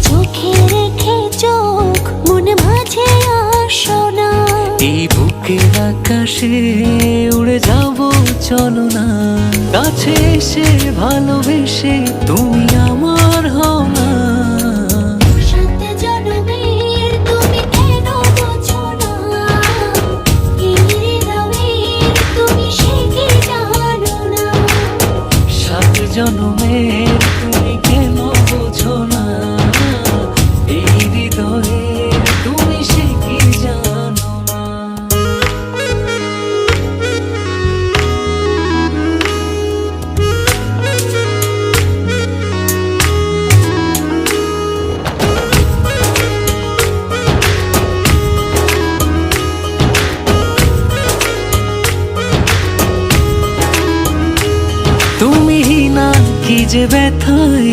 চোখে রেখে চোখ মনে মাঝে আসো না। এই বুকের আকাশে উড়ে যাব চলো না, কাছে এসে ভালোবেসে তুমি আমার হও না। সাত জনমের তুমি কেন বোঝো না, এই হৃদয়ের তুমি সে কি জানো না। সাত জনমের তুমি কেন বোঝো না, এই হৃদয়ের তুমি সে কি জানো না। তুমি না কি যে ব্যথায়